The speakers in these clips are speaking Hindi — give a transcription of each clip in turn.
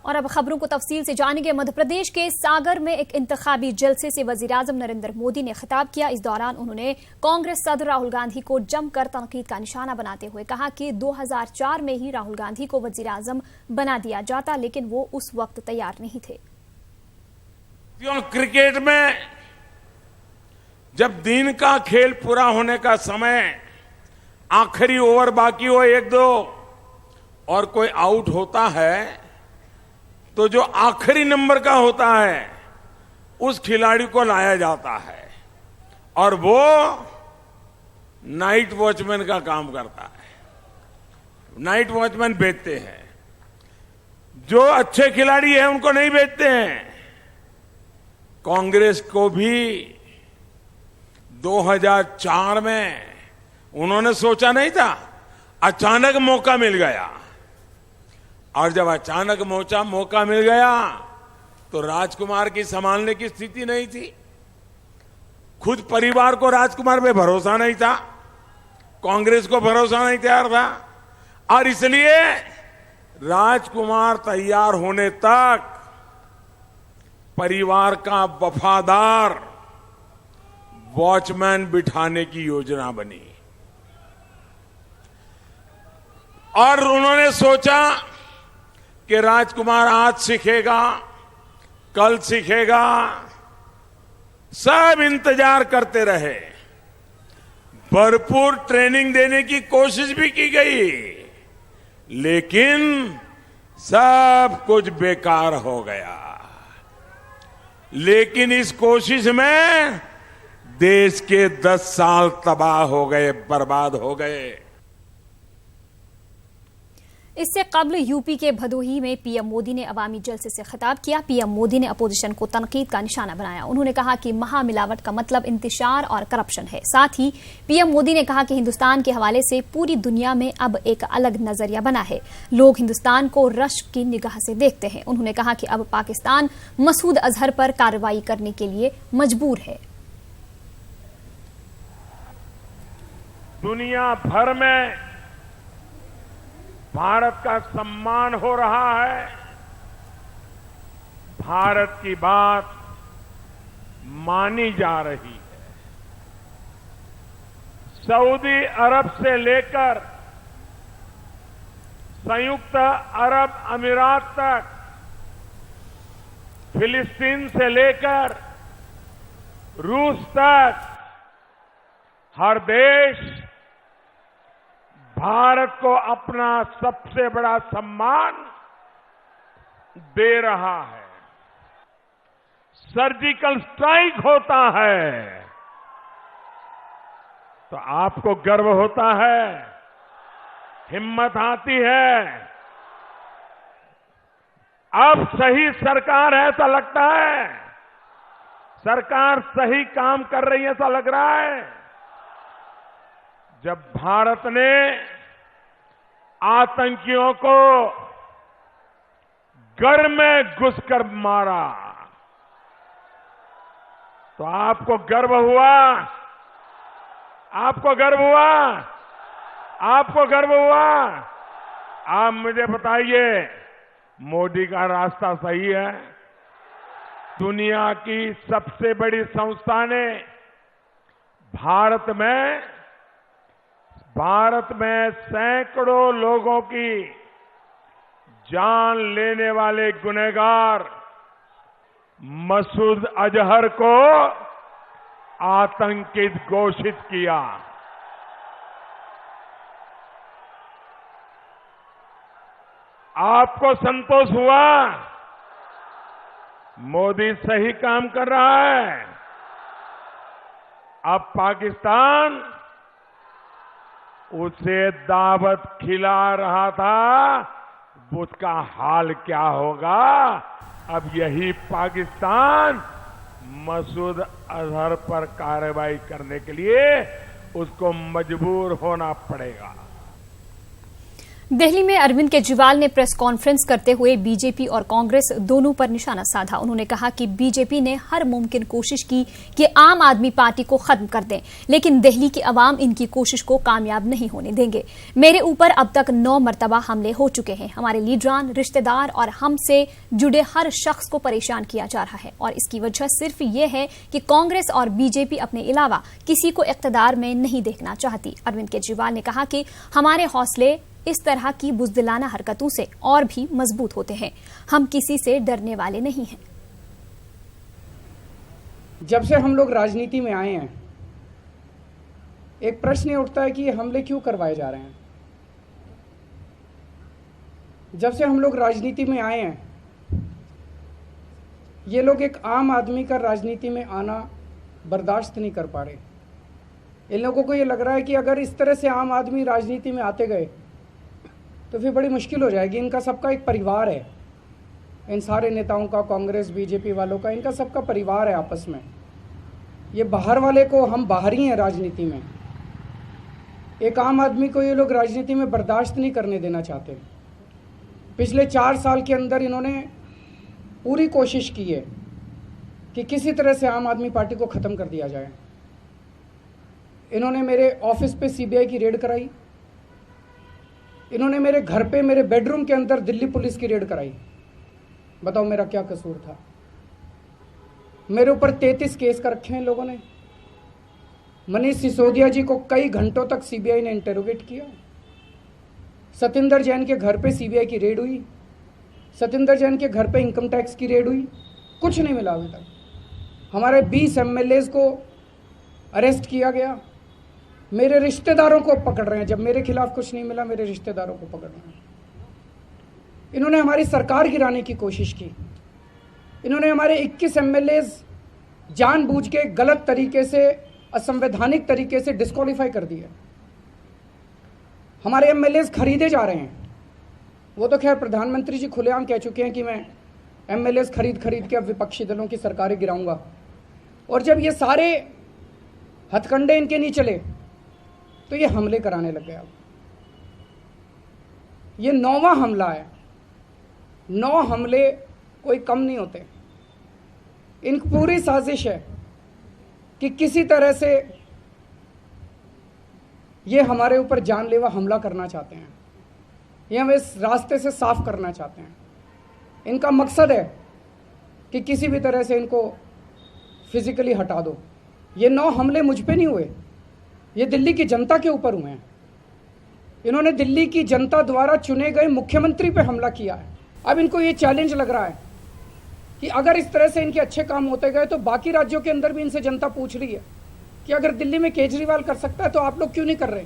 और अब खबरों को तफसील से जानेंगे। मध्य प्रदेश के सागर में एक इंतखाबी जलसे से वजीर-ए-आजम नरेंद्र मोदी ने खिताब किया। इस दौरान उन्होंने कांग्रेस सदर राहुल गांधी को जमकर तनकीद का निशाना बनाते हुए कहा कि 2004 में ही राहुल गांधी को वजीर-ए-आजम बना दिया जाता, लेकिन वो उस वक्त तैयार नहीं थे। क्रिकेट में जब दिन का खेल पूरा होने का समय, आखिरी ओवर बाकी हो 1-2 और कोई आउट होता है, तो जो आखिरी नंबर का होता है उस खिलाड़ी को लाया जाता है और वो नाइट वॉचमैन का काम करता है। नाइट वॉचमैन भेजते हैं, जो अच्छे खिलाड़ी हैं उनको नहीं भेजते हैं। कांग्रेस को भी 2004 में उन्होंने सोचा नहीं था, अचानक मौका मिल गया। और जब अचानक मौका मिल गया तो राजकुमार की संभालने की स्थिति नहीं थी। खुद परिवार को राजकुमार पे भरोसा नहीं था, कांग्रेस को भरोसा नहीं तैयार था, और इसलिए राजकुमार तैयार होने तक परिवार का वफादार वॉचमैन बिठाने की योजना बनी। और उन्होंने सोचा कि राजकुमार आज सीखेगा, कल सीखेगा, सब इंतजार करते रहे। भरपूर ट्रेनिंग देने की कोशिश भी की गई, लेकिन सब कुछ बेकार हो गया। लेकिन इस कोशिश में देश के 10 साल तबाह हो गए, बर्बाद हो गए। इससे कबल यूपी के भदोही में पीएम मोदी ने अवामी जलसे से खिताब किया। पीएम मोदी ने अपोजिशन को तनकीद का निशाना बनाया। उन्होंने कहा कि महामिलावट का मतलब इंतशार और करप्शन है। साथ ही पीएम मोदी ने कहा कि हिंदुस्तान के हवाले से पूरी दुनिया में अब एक अलग नजरिया बना है। लोग हिंदुस्तान को रश्क की निगाह से देखते हैं। उन्होंने कहा कि अब पाकिस्तान मसूद अजहर पर कार्रवाई करने के लिए मजबूर है। दुनिया भर में भारत का सम्मान हो रहा है। भारत की बात मानी जा रही है। सऊदी अरब से लेकर संयुक्त अरब अमीरात तक, फिलिस्तीन से लेकर रूस तक, हर देश भारत को अपना सबसे बड़ा सम्मान दे रहा है। सर्जिकल स्ट्राइक होता है तो आपको गर्व होता है, हिम्मत आती है। अब सही सरकार है ऐसा लगता है, सरकार सही काम कर रही है ऐसा लग रहा है। जब भारत ने आतंकियों को घर में घुसकर मारा तो आपको गर्व हुआ, आपको गर्व हुआ, आपको गर्व हुआ। आप मुझे बताइए, मोदी का रास्ता सही है? दुनिया की सबसे बड़ी संस्था ने भारत में सैकड़ों लोगों की जान लेने वाले गुनहगार मसूद अजहर को आतंकित घोषित किया। आपको संतोष हुआ? मोदी सही काम कर रहा है। अब पाकिस्तान उसे दावत खिला रहा था, उसका हाल क्या होगा? अब यही पाकिस्तान मसूद अजहर पर कार्रवाई करने के लिए उसको मजबूर होना पड़ेगा। दिल्ली में अरविंद केजरीवाल ने प्रेस कॉन्फ्रेंस करते हुए बीजेपी और कांग्रेस दोनों पर निशाना साधा। उन्होंने कहा कि बीजेपी ने हर मुमकिन कोशिश की कि आम आदमी पार्टी को खत्म कर दें, लेकिन दिल्ली की आवाम इनकी कोशिश को कामयाब नहीं होने देंगे। मेरे ऊपर अब तक 9 मरतबा हमले हो चुके हैं। हमारे लीडरान, रिश्तेदार और हमसे जुड़े हर शख्स को परेशान किया जा रहा है और इसकी वजह सिर्फ ये है कि कांग्रेस और बीजेपी अपने अलावा किसी को इख्तियार में नहीं देखना चाहती। अरविंद केजरीवाल ने कहा कि हमारे हौसले इस तरह की बुज़दिलाना हरकतों से और भी मजबूत होते हैं। हम किसी से डरने वाले नहीं हैं। जब से हम लोग राजनीति में आए हैं, एक प्रश्न ये उठता है कि ये हमले क्यों करवाए जा रहे हैं। जब से हम लोग राजनीति में आए हैं, ये लोग एक आम आदमी का राजनीति में आना बर्दाश्त नहीं कर पा रहे। इन लोगों को ये लग रहा है कि अगर इस तरह से आम आदमी राजनीति में आते गए तो फिर बड़ी मुश्किल हो जाएगी। इनका सबका एक परिवार है, इन सारे नेताओं का, कांग्रेस बीजेपी वालों का, इनका सबका परिवार है आपस में। ये बाहर वाले को, हम बाहरी हैं राजनीति में, एक आम आदमी को ये लोग राजनीति में बर्दाश्त नहीं करने देना चाहते। पिछले 4 साल के अंदर इन्होंने पूरी कोशिश की है कि किसी तरह से आम आदमी पार्टी को ख़त्म कर दिया जाए। इन्होंने मेरे ऑफिस पे सीबीआई की रेड कराई, इन्होंने मेरे घर पे, मेरे बेडरूम के अंदर दिल्ली पुलिस की रेड कराई। बताओ मेरा क्या कसूर था। मेरे ऊपर 33 केस कर रखे हैं इन लोगों ने। मनीष सिसोदिया जी को कई घंटों तक सीबीआई ने इंटेरोगेट किया। सतिंदर जैन के घर पे सीबीआई की रेड हुई, सतिंदर जैन के घर पे इनकम टैक्स की रेड हुई, कुछ नहीं मिला अभी तक। हमारे 20 एमएलएज को अरेस्ट किया गया। मेरे रिश्तेदारों को पकड़ रहे हैं। जब मेरे खिलाफ कुछ नहीं मिला, मेरे रिश्तेदारों को पकड़ रहे हैं। इन्होंने हमारी सरकार गिराने की कोशिश की। इन्होंने हमारे 21 एमएलएज जानबूझ के गलत तरीके से, असंवैधानिक तरीके से डिस्क्वालीफाई कर दिए। हमारे एमएलएज खरीदे जा रहे हैं। वो तो खैर प्रधानमंत्री जी खुलेआम कह चुके हैं कि मैं एमएलएज खरीद के अब विपक्षी दलों की सरकारें गिराऊंगा। और जब ये सारे हथकंडे इनके नहीं चले तो ये हमले कराने लग गया। ये 9वां हमला है। 9 हमले कोई कम नहीं होते। इनकी पूरी साजिश है कि किसी तरह से ये हमारे ऊपर जानलेवा हमला करना चाहते हैं। ये हम इस रास्ते से साफ करना चाहते हैं। इनका मकसद है कि किसी भी तरह से इनको फिजिकली हटा दो। ये 9 हमले मुझ पे नहीं हुए, ये दिल्ली की जनता के ऊपर हुए हैं। इन्होंने दिल्ली की जनता द्वारा चुने गए मुख्यमंत्री पे हमला किया है। अब इनको ये चैलेंज लग रहा है कि अगर इस तरह से इनके अच्छे काम होते गए तो बाकी राज्यों के अंदर भी इनसे जनता पूछ रही है कि अगर दिल्ली में केजरीवाल कर सकता है तो आप लोग क्यों नहीं कर रहे।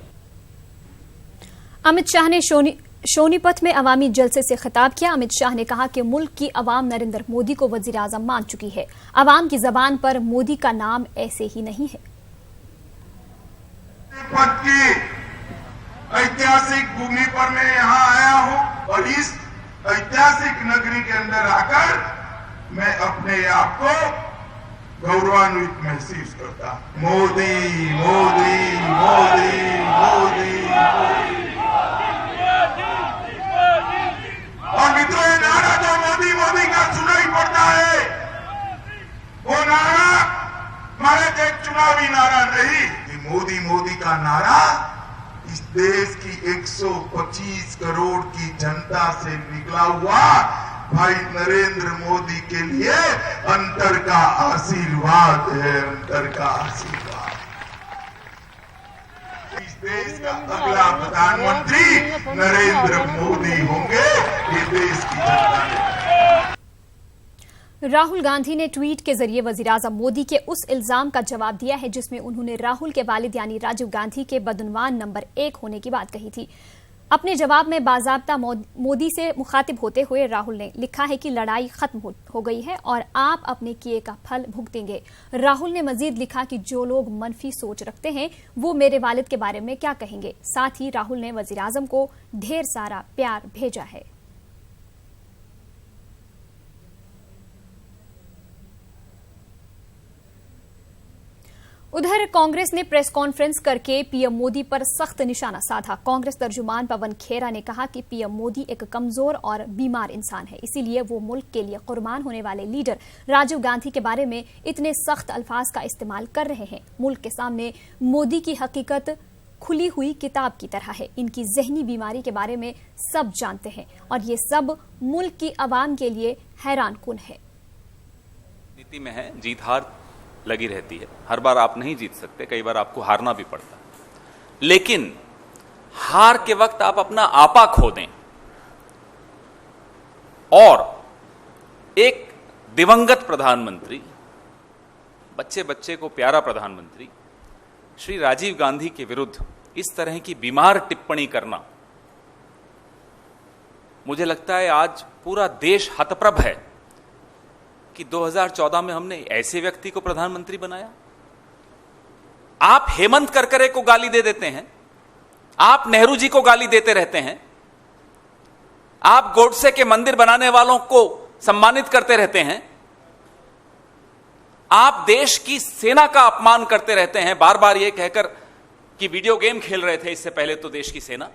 अमित शाह ने सोनीपत में अवामी जलसे से खिताब किया। अमित शाह ने कहा कि मुल्क की अवाम नरेंद्र मोदी को वजीर आजम मान चुकी है। अवाम की जबान पर मोदी का नाम ऐसे ही नहीं है। पद की ऐतिहासिक भूमि पर मैं यहाँ आया हूँ और इस ऐतिहासिक नगरी के अंदर आकर मैं अपने आप को गौरवान्वित महसूस करता। मोदी मोदी मोदी मोदी और मित्रों, ये नारा तो मोदी मोदी का सुनाई पड़ता है। वो नारा हमारे एक चुनावी नारा नहीं, मोदी मोदी का नारा इस देश की 125 करोड़ की जनता से निकला हुआ भाई नरेंद्र मोदी के लिए अंतर का आशीर्वाद है। अंतर का आशीर्वाद। इस देश का अगला प्रधानमंत्री नरेंद्र मोदी होंगे, ये देश की जनता ने। राहुल गांधी ने ट्वीट के जरिए वजीर-आजम मोदी के उस इल्जाम का जवाब दिया है जिसमें उन्होंने राहुल के वालिद यानी राजीव गांधी के बदनवान नंबर 1 होने की बात कही थी। अपने जवाब में बाज़ाब्ता मोदी से मुखातिब होते हुए राहुल ने लिखा है कि लड़ाई खत्म हो गई है और आप अपने किए का फल भुगतेंगे। राहुल ने मजीद लिखा कि जो लोग मनफी सोच रखते हैं वो मेरे वालिद के बारे में क्या कहेंगे। साथ ही राहुल ने वजीर-आजम को ढेर सारा प्यार भेजा है। उधर कांग्रेस ने प्रेस कॉन्फ्रेंस करके पीएम मोदी पर सख्त निशाना साधा। कांग्रेस तर्जुमान पवन खेरा ने कहा कि पीएम मोदी एक कमजोर और बीमार इंसान है, इसीलिए वो मुल्क के लिए कुर्बान होने वाले लीडर राजीव गांधी के बारे में इतने सख्त अल्फाज का इस्तेमाल कर रहे हैं। मुल्क के सामने मोदी की हकीकत खुली हुई किताब की तरह है। इनकी जहनी बीमारी के बारे में सब जानते हैं और ये सब मुल्क की आवाम के लिए हैरानकुन है। नीति में है, जीत हार लगी रहती है। हर बार आप नहीं जीत सकते, कई बार आपको हारना भी पड़ता है, लेकिन हार के वक्त आप अपना आपा खो दें और एक दिवंगत प्रधानमंत्री, बच्चे बच्चे को प्यारा प्रधानमंत्री श्री राजीव गांधी के विरुद्ध इस तरह की बीमार टिप्पणी करना, मुझे लगता है आज पूरा देश हतप्रभ है कि 2014 में हमने ऐसे व्यक्ति को प्रधानमंत्री बनाया। आप हेमंत करकरे को गाली दे देते हैं, आप नेहरू जी को गाली देते रहते हैं, आप गोडसे के मंदिर बनाने वालों को सम्मानित करते रहते हैं, आप देश की सेना का अपमान करते रहते हैं, बार बार यह कहकर कि वीडियो गेम खेल रहे थे इससे पहले तो देश की सेना।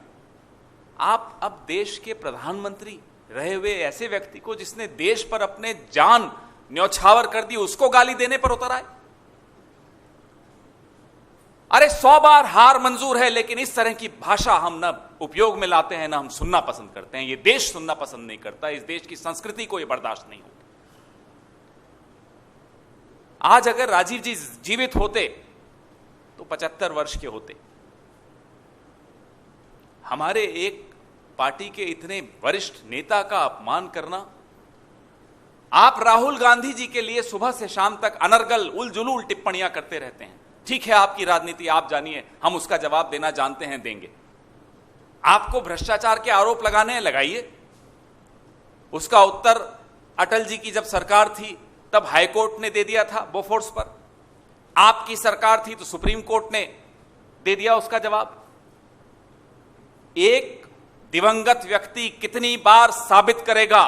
आप अब देश के प्रधानमंत्री रहे हुए ऐसे व्यक्ति को, जिसने देश पर अपने जान न्यौछावर कर दी, उसको गाली देने पर उतर आए। अरे 100 बार हार मंजूर है, लेकिन इस तरह की भाषा हम न उपयोग में लाते हैं, ना हम सुनना पसंद करते हैं। ये देश सुनना पसंद नहीं करता, इस देश की संस्कृति को यह बर्दाश्त नहीं होती। आज अगर राजीव जी जीवित होते तो 75 वर्ष के होते। हमारे एक पार्टी के इतने वरिष्ठ नेता का अपमान करना। आप राहुल गांधी जी के लिए सुबह से शाम तक अनर्गल उलझुल टिप्पणियां करते रहते हैं। ठीक है, आपकी राजनीति आप जानिए, हम उसका जवाब देना जानते हैं, देंगे। आपको भ्रष्टाचार के आरोप लगाने हैं, लगाइए। उसका उत्तर अटल जी की जब सरकार थी तब हाईकोर्ट ने दे दिया था बोफोर्स पर। आपकी सरकार थी तो सुप्रीम कोर्ट ने दे दिया उसका जवाब। एक दिवंगत व्यक्ति कितनी बार साबित करेगा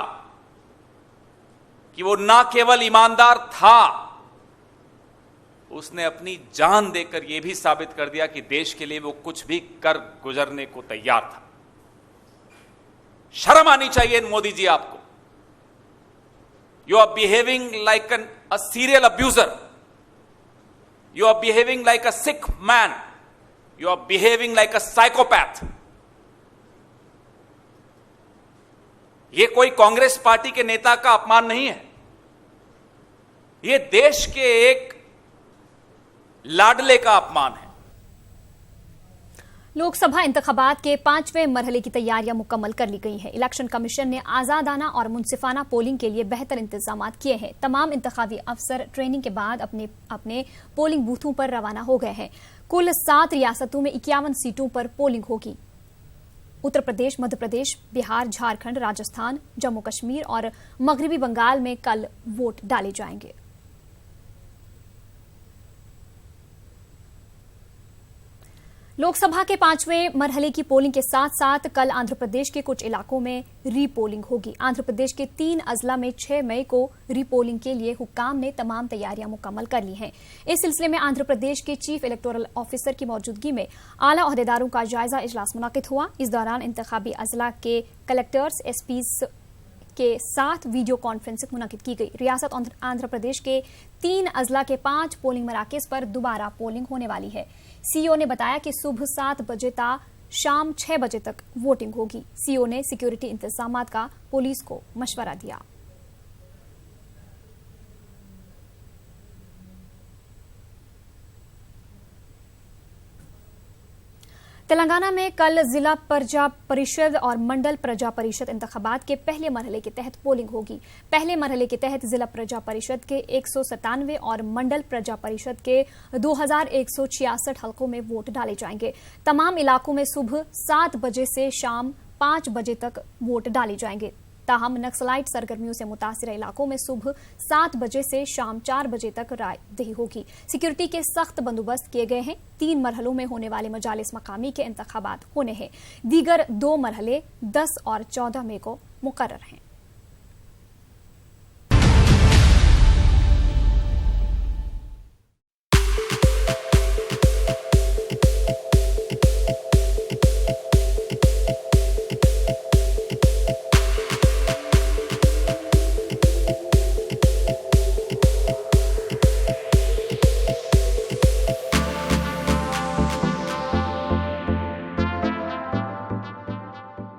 कि वो ना केवल ईमानदार था, उसने अपनी जान देकर यह भी साबित कर दिया कि देश के लिए वो कुछ भी कर गुजरने को तैयार था। शर्म आनी चाहिए मोदी जी आपको। You are behaving like a serial abuser. You are behaving like a sick man. You are behaving like a psychopath. ये कोई कांग्रेस पार्टी के नेता का अपमान नहीं है, ये देश के एक लाडले का अपमान है। लोकसभा इंतखाबात के 5वें मरहले की तैयारियां मुकम्मल कर ली गई हैं। इलेक्शन कमीशन ने आजादाना और मुनसिफाना पोलिंग के लिए बेहतर इंतजाम किए हैं। तमाम इंतखाबी अफसर ट्रेनिंग के बाद अपने अपने पोलिंग बूथों पर रवाना हो गए हैं। कुल 7 रियासतों में 51 सीटों पर पोलिंग होगी। उत्तर प्रदेश, मध्य प्रदेश, बिहार, झारखंड, राजस्थान, जम्मू कश्मीर और मगरबी बंगाल में कल वोट डाले जाएंगे। लोकसभा के 5वें मरहले की पोलिंग के साथ साथ कल आंध्र प्रदेश के कुछ इलाकों में रीपोलिंग होगी। आंध्र प्रदेश के 3 अजला में 6 मई को रीपोलिंग के लिए हुक्काम ने तमाम तैयारियां मुकम्मल कर ली हैं। इस सिलसिले में आंध्र प्रदेश के चीफ इलेक्टोरल ऑफिसर की मौजूदगी में आला ओहदेदारों का जायजा इजलास मुनाकिद हुआ। इस दौरान इंतखाबी अजला के कलेक्टर्स, एसपीज के साथ वीडियो कॉन्फ्रेंसिंग मुनाकिद की गई। रियासत आंध्र प्रदेश के 3 अजला के 5 पोलिंग मराकज पर दोबारा पोलिंग होने वाली है। सीईओ ने बताया कि सुबह 7 बजे ता शाम 6 बजे तक वोटिंग होगी। सीईओ ने सिक्योरिटी इंतजामात का पुलिस को मशवरा दिया। तेलंगाना में कल जिला प्रजा परिषद और मंडल प्रजा परिषद इंतखाबात के पहले मरहले के तहत पोलिंग होगी। पहले मरहले के तहत जिला प्रजा परिषद के 197 और मंडल प्रजा परिषद के 2166 हलकों में वोट डाले जाएंगे। तमाम इलाकों में सुबह 7 बजे से शाम 5 बजे तक वोट डाले जाएंगे। ताहम नक्सलाइट सरगर्मियों से मुतासिर इलाकों में सुबह 7 बजे से शाम 4 बजे तक राय दही होगी। सिक्योरिटी के सख्त बंदोबस्त किए गए हैं। 3 मरहलों में होने वाले मजालिस मकामी के इंतखाबात होने हैं। दीगर 2 मरहले 10 और 14 मई को मुकर्रर हैं।